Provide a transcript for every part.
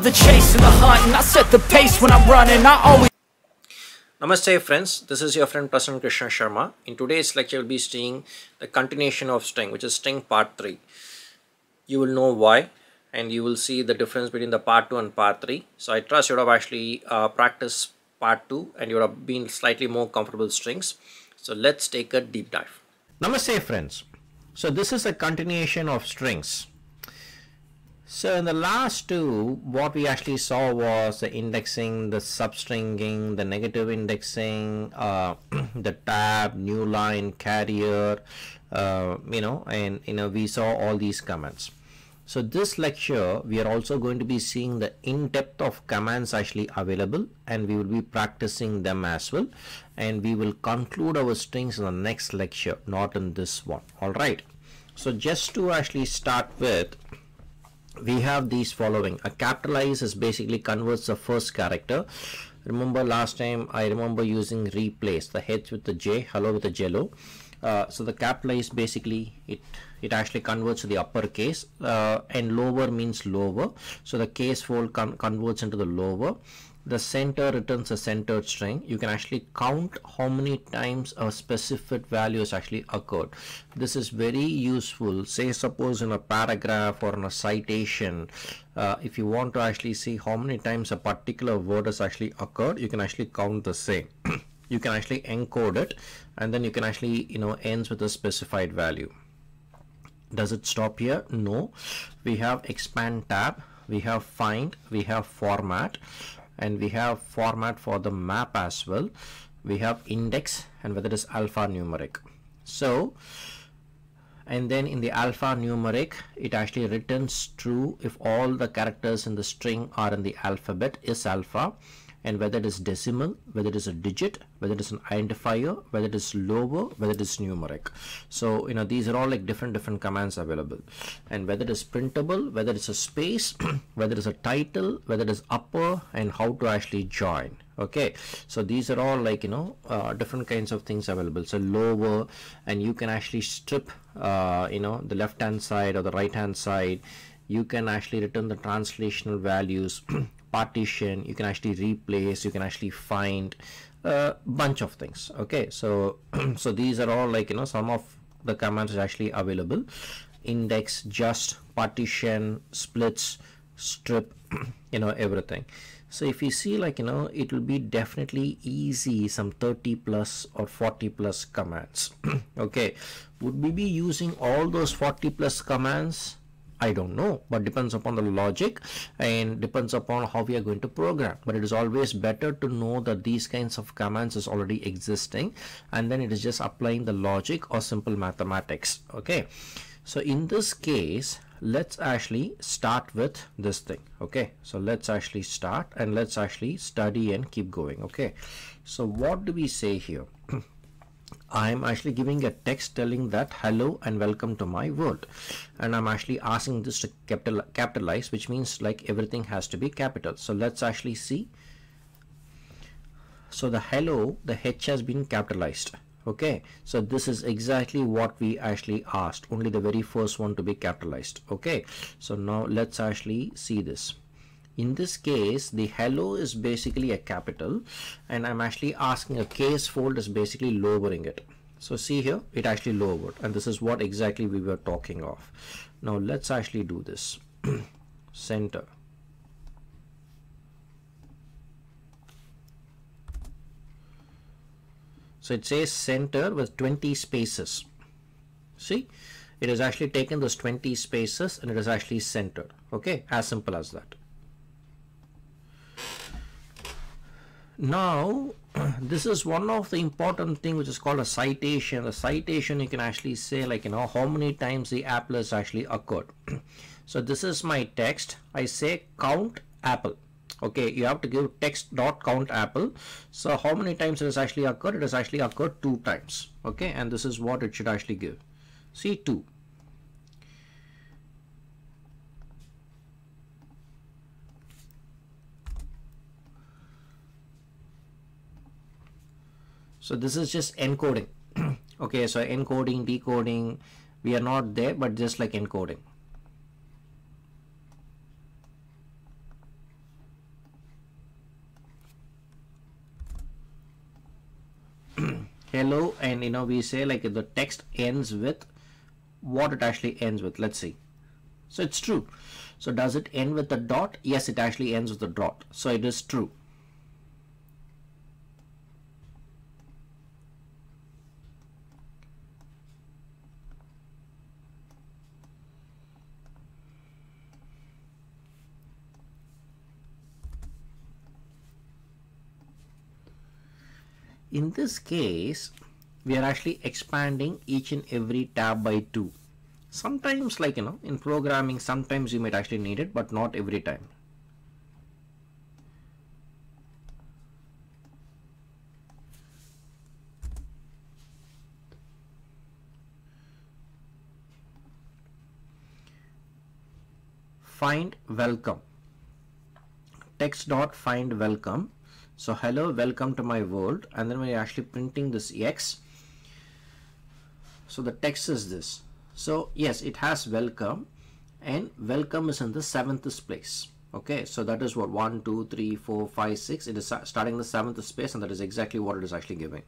the chase and the hunt, and I set the pace when I'm running. I always Namaste friends, this is your friend Prasanna Krishna Sharma. In today's lecture, we'll be seeing the continuation of string, which is string part 3. You will know why, and you will see the difference between the part 2 and part 3. So I trust you would have actually practiced part 2 and you would have been slightly more comfortable with strings. So let's take a deep dive. Namaste friends. So this is a continuation of strings. So in the last two, what we actually saw was the indexing, the substringing, the negative indexing, the tab, new line, carrier, we saw all these commands. So this lecture, we are also going to be seeing the in-depth of commands actually available, and we will be practicing them as well. And we will conclude our strings in the next lecture, not in this one. All right. So just to actually start with, we have these following. A capitalize is basically converts the first character. Remember last time I remember using replace, the H with the J, hello with the jello. So the capitalize basically it actually converts to the uppercase, and lower means lower. So the case fold converts into the lower. The center returns a centered string. You can actually count how many times a specific value has actually occurred. This is very useful. Say suppose in a paragraph or in a citation, if you want to actually see how many times a particular word has actually occurred, you can actually count the same. You can actually encode it, and then you can actually ends with a specified value. Does it stop here? No. We have expand tab, we have find, we have format, and we have format for the map as well. We have index, and whether it is alphanumeric. So, and then in the alphanumeric, it actually returns true if all the characters in the string are in the alphabet is alpha, and whether it is decimal, whether it is a digit, whether it is an identifier, whether it is lower, whether it is numeric. So these are all like different commands available, and whether it is printable, whether it's a space, whether it's a title, whether it is upper, and how to actually join. Okay, so these are all like different kinds of things available. So lower, and you can actually strip the left hand side or the right hand side. You can actually return the translational values. Partition, you can actually replace, you can actually find a bunch of things. Okay, so so these are all like some of the commands are actually available. Index, just, partition, splits, strip, everything. So if you see it will be definitely easy, some 30 plus or 40 plus commands. Okay, would we be using all those 40 plus commands? I don't know, but depends upon the logic and depends upon how we are going to program. But it is always better to know that these kinds of commands is already existing, and then it is just applying the logic or simple mathematics. Okay, so in this case, let's actually start with this thing. Okay, so let's actually start and let's actually study and keep going. Okay, so what do we say here? I'm actually giving a text telling that hello and welcome to my world, and I'm actually asking this to capitalize, which means like everything has to be capital. So let's actually see. So the hello, the H has been capitalized. Okay, so this is exactly what we actually asked, only the very first one to be capitalized. Okay, so now let's actually see this. In this case, the hello is basically a capital, and I'm actually asking a case fold is basically lowering it. So see here, it actually lowered, and this is what exactly we were talking of. Now let's actually do this. Center. So it says center with 20 spaces. See, it has actually taken those 20 spaces and it is actually centered. Okay, as simple as that. Now this is one of the important thing which is called a citation. The citation, you can actually say like how many times the apple has actually occurred. So this is my text. I say count apple. Okay, you have to give text dot count apple. So how many times it has actually occurred? It has actually occurred 2 times. Okay, and this is what it should actually give. See, 2. So this is just encoding. Okay, so encoding, decoding, we are not there, but just like encoding. hello, and we say like the text ends with what it actually ends with. Let's see. So it's true. So does it end with a dot? Yes, it actually ends with a dot. So it is true. In this case, we are actually expanding each and every tab by 2. Sometimes, like in programming, sometimes you might actually need it, but not every time. Find welcome. Text dot find welcome. So hello, welcome to my world, and then we're actually printing this X. So the text is this. So yes, it has welcome, and welcome is in the 7th place. Okay, so that is what 1 2 3 4 5 6. It is starting the 7th space, and that is exactly what it is actually giving.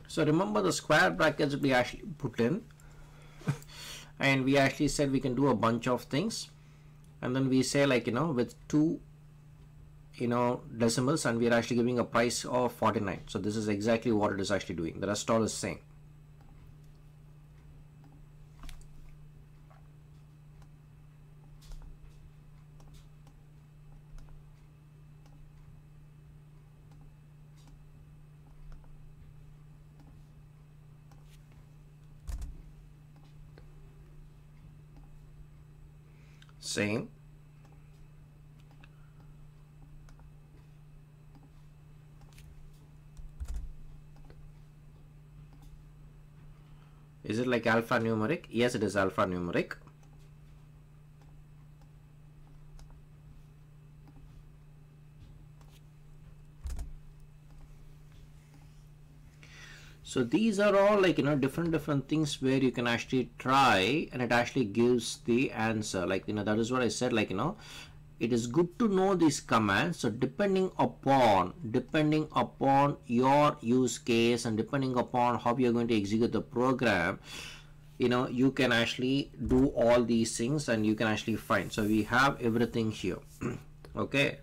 So remember the square brackets we actually put in, and we actually said we can do a bunch of things, and then we say like with 2 decimals, and we are actually giving a price of 49. So this is exactly what it is actually doing. The rest all is same. Same. Is it like alphanumeric? Yes, it is alphanumeric. So these are all like different things where you can actually try, and it actually gives the answer. Like that is what I said, like it is good to know these commands. So depending upon your use case, and depending upon how you're going to execute the program, you can actually do all these things, and you can actually find. So we have everything here. Okay,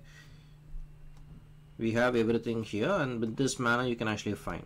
we have everything here, and with this manner you can actually find.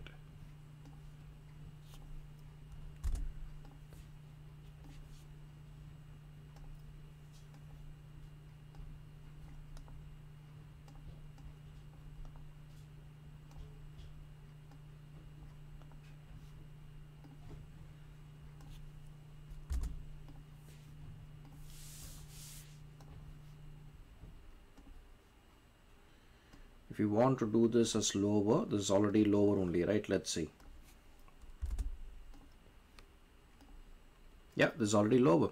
If you want to do this as lower, this is already lower only, right? Let's see. Yeah, this is already lower.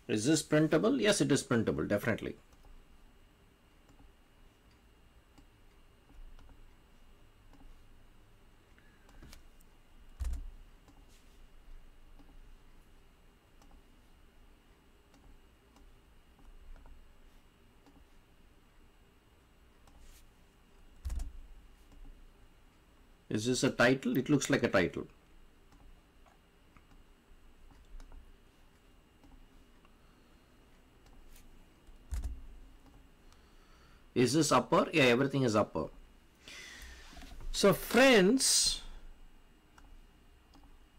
Is this printable? Yes, it is printable, definitely. Is this a title? It looks like a title. Is this upper? Yeah, everything is upper. So friends,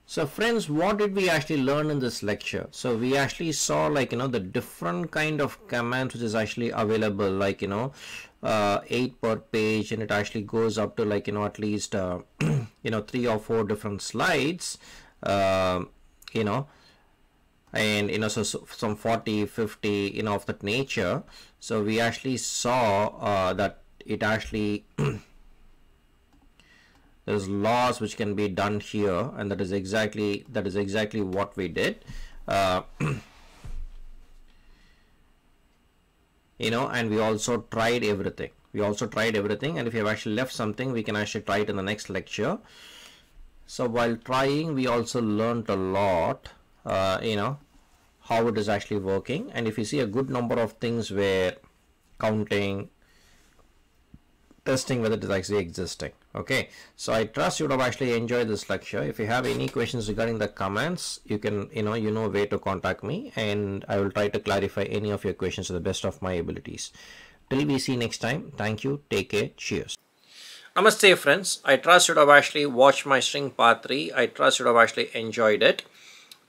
So friends, what did we actually learn in this lecture? So we actually saw, like, the different kind of commands which is actually available, like, 8 per page, and it actually goes up to, like, at least 3 or 4 different slides, and so some 40, 50, of that nature. So we actually saw that it actually there's laws which can be done here, and that is exactly what we did. And we also tried everything. And if you have actually left something, we can actually try it in the next lecture. So while trying, we also learned a lot, how it is actually working. And if you see, a good number of things where counting, testing whether it is actually existing. Okay, so I trust you would have actually enjoyed this lecture. If you have any questions regarding the commands, you can you know where to contact me, and I will try to clarify any of your questions to the best of my abilities. Till we see next time, thank you, take care, cheers. Namaste friends, I trust you would have actually watched my string part 3. I trust you would have actually enjoyed it.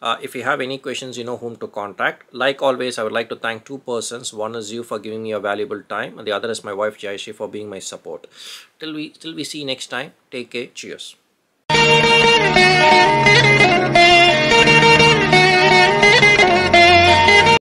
If you have any questions, you know whom to contact. Like always, I would like to thank 2 persons. One is you for giving me your valuable time, and the other is my wife Jayashree for being my support. Till we see next time, take care, cheers.